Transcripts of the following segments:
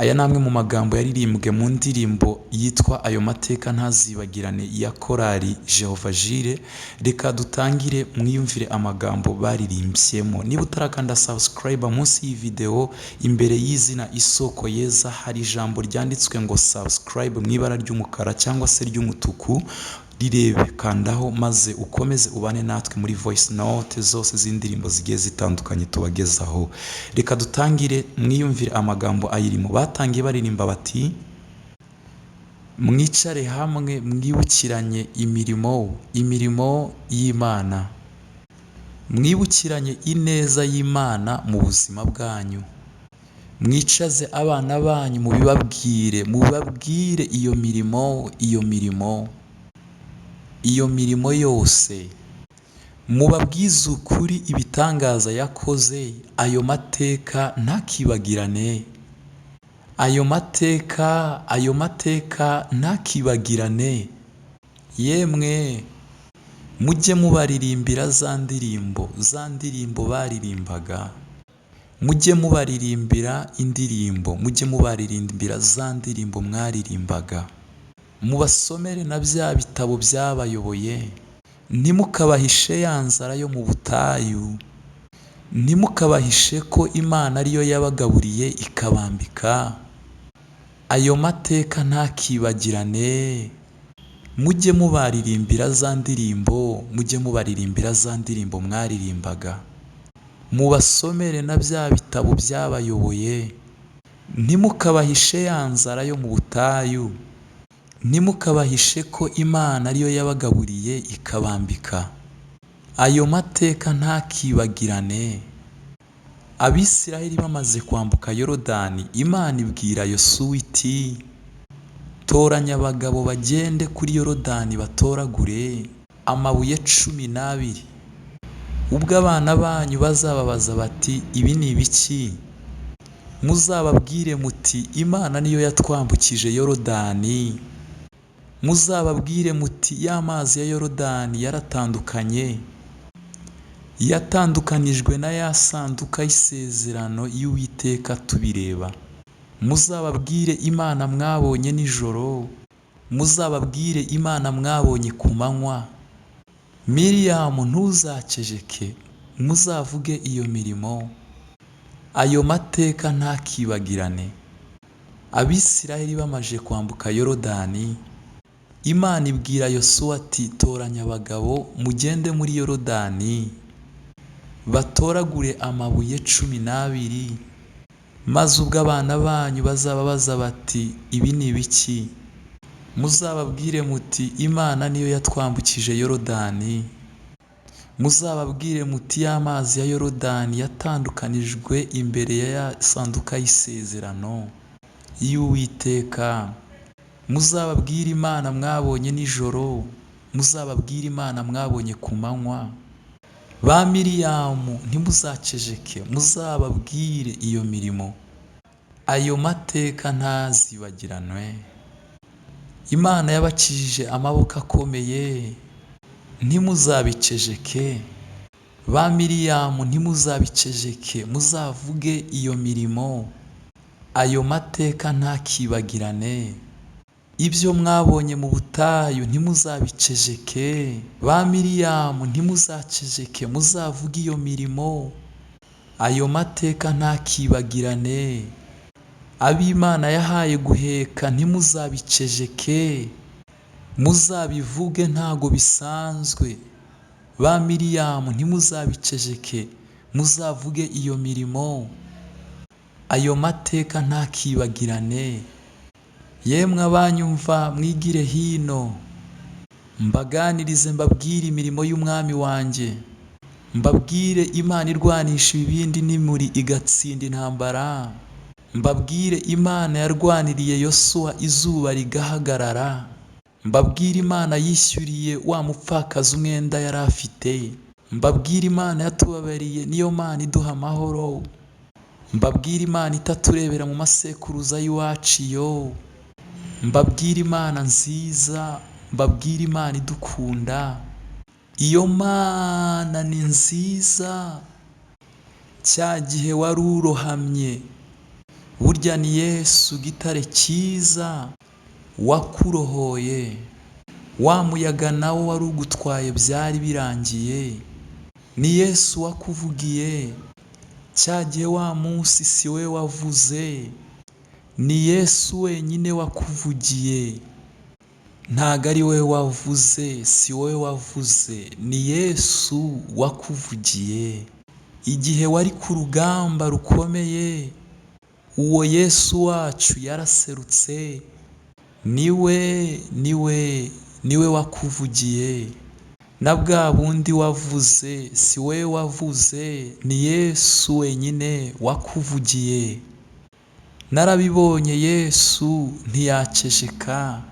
Aya namwe mu magambo yaririmbwe mu ndirimbo yitwa ayo mateka ntazibagirane ya korali JEHOVAH JIREH. Reka dutangire mwiyumvire amagambo baririmbyemo. Niba utarakanda subscribe munsi y'iyi video imbere y'izina iSOKOYEZA hari ijambo ryanditswe ngo subscribe mu ibara ry'umukara cyangwa se ry'umutuku, rirebe kandaho maze ukomeze ubane natwe muri voice note zose z'indirimbo zigiye zitandukanye tubagezaho. Reka dutangire mwiyumvire amagambo ayirimo. Batangiye baririmba bati: mwicare hamwe mwibukiranye imirimo y'Imana, mwibukiranye ineza y'Imana mu buzima bwanyu, mwicaze abana banyu mubibabwire iyo mirimo yose, mubabwize ukuri ibitangaza yakoze. Ayo mateka ntakibagirane, ayo mateka ntakibagirane. Yemwe mujye mubaririmbira za ndirimbo baririmbaga, mujye mubaririmbira indirimbo, mujye mubaririmbira za ndirimbo mwaririmbaga, mubasomere na bya bitabo byabayoboye. Ntimukabahishe ya nzara yo mu butayu, ntimukabahishe ko Imana ariyo yabagaburiye ikabambika. Ayo mateka ntakibagirane. Mujye mubaririmbira za ndirimbo, mujye mubaririmbira za ndirimbo mwaririmbaga, mubasomere na bya bitabo byabayoboye. Ntimukabahishe ya nzara yo mu butayu, ntimukabahishe ko Imana ariyo yabagaburiye ikabambika. Ayo mateka ntakibagirane. Abisiraheli bamaze kwambuka Yorodani, Imana ibwira Yosuwa iti: toranya abagabo bagende kuri Yorodani batoragure amabuye 12. Ubwo abana banyu bazababaza bati ibi ni ibiki, muzababwire muti Imana niyo yatwambukije Yorodani. Muzababwire muti ya mazi ya Yorodani yaratandukanye, yatandukanijwe na ya sanduka y'isezerano y'Uwiteka tubireba. Muzababwire Imana mwabonye nijoro, muzababwire Imana mwabonye ku manywa. Miriyamu ntuzacejeke, muzavuge iyo mirimo. Ayo mateka ntakibagirane. Abisiraheli bamaze kwambuka Yorodani, Imana ibwira Yosuwa ati toranya abagabo mugende muri Yorodani batoragure amabuye 12. Maze ubwo abana banyu bazababaza bati ibi ni ibiki, muzababwire muti Imana niyo yatwambukije Yorodani. Muzababwire muti ya mazi ya Yorodani yatandukanijwe imbere ya sanduka y'isezerano y'Uwiteka. Muzababwire Imana mwabonye nijoro, muzababwire Imana mwabonye ku manywa. Ba Miriyamu ntimuzacejeke, muzababwire iyo mirimo. Ayo mateka ntazibagiranwe. Imana yabakijije amaboko akomeye, ntimuzabicejeke. Ba Miriyamu ntimuzabicejeke, muzavuge iyo mirimo. Ayo mateka ntakibagirane. Ibyo mwabonye mu butayu ntimuzabicejeke. Ba Miriyamu ntimuzacejeke, muzavuge iyo mirimo. Ayo mateka ntakibagirane. Ab'Imana yahaye guheka ntimuzabicejeke, muzabivuge ntago bisanzwe. Ba Miriyamu ntimuzabicejeke, muzavuge iyo mirimo. Ayo mateka ntakibagirane. Yemwe abanyumva mwigire hino, mbaganirize mbabwire imirimo y'umwami wanjye, mbabwire Imana irwanisha ibibindi n'imuri igatsinda intambara. Mbabwire Imana yarwaniriye Yosuwa izuba rigahagarara. Mbabwire Imana yishyuriye wa mupfakazi umwenda yari afite. Mbabwire Imana yatubabariye, niyo Mana iduha amahoro. Mbabwire Imana itaturebera mu masekuruza y'iwacu iyo. Mbabwire Imana nziza, mbabwire Imana idukunda. Iyo Mana ni nziza. Cya gihe wari urohamye burya ni Yesu gitare cyiza wakurohoye, wa muyaga nawo wari ugutwaye byari birangiye, ni Yesu wakuvugiye, cya gihe wa munsi si we wavuze, ni Yesu wenyine wakuvugiye, ntago ari we wavuze, si wowe wavuze, ni Yesu wakuvugiye. Igihe wari ku rugamba rukomeye, uwo Yesu wacu yaraserutse, niwe wakuvugiye. Na bwa bundi wavuze si wowe wavuze, ni Yesu wenyine wakuvugiye. Narabibonye Yesu ntiyaceceka,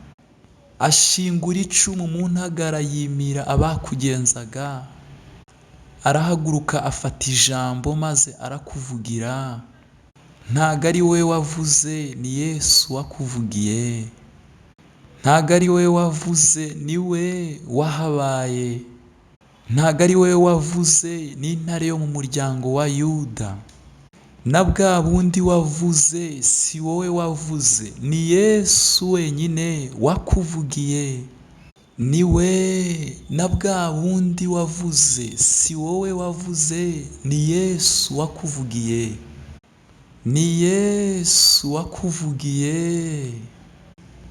ashingura icumu mu ntagara yimira abakugenzaga, arahaguruka afata ijambo maze arakuvugira. Ntago ari we wavuze, ni Yesu wakuvugiye. Ntago ari we wavuze, ni we wahabaye. Ntago ari we wavuze, ni intare yo mu muryango wa Yuda. Na bwa bundi wavuze si wowe wavuze, ni Yesu wenyine wakuvugiye. Ni we. Na bwa bundi wavuze si wowe wavuze, ni Yesu wakuvugiye. Ni Yesu wakuvugiye.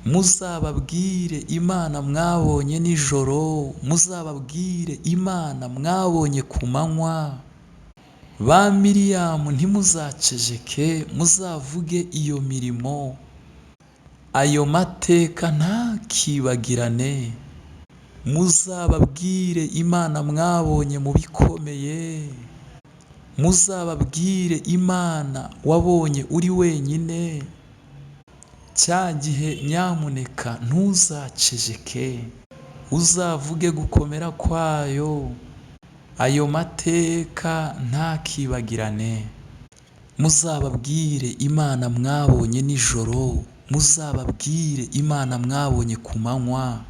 Muzababwire Imana mwabonye nijoro, muzababwire Imana mwabonye ku manywa. Ba Miriyamu ntimuzaceceke, muzavuge iyo mirimo. Ayo mateka ntakibagirane. Muzababwire Imana mwabonye mu bikomeye. Muzababwire Imana wabonye uri wenyine. Cya gihe nyamuneka ntuzaceceke, uzavuge gukomera kwayo. Ayo mateka ntakibagirane. Muzababwire Imana mwabonye nijoro, muzababwire Imana mwabonye ku manywa.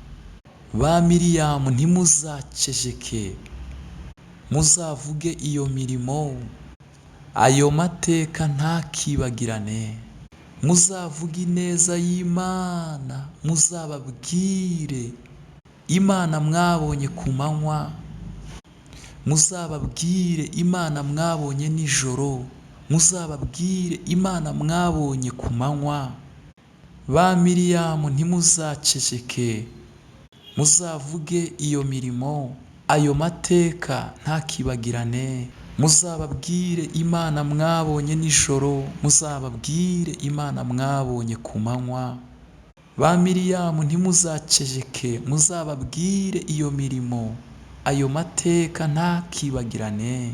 Ba Miriyamu ntimuzaceceke, muzavuge iyo mirimo. Ayo mateka ntakibagirane. Muzavuge ineza y'Imana, muzababwire Imana mwabonye ku manywa. Muzababwire Imana mwabonye nijoro, muzababwire Imana mwabonye ku manywa. Ba Miriyamu ntimuzaceceke, muzavuge iyo mirimo. Ayo mateka ntakibagirane. Muzababwire Imana mwabonye nijoro, muzababwire Imana mwabonye ku manywa. Ba Miriyamu ntimuzaceceke, muzababwire iyo mirimo. Ayo mateka ntakibagirane.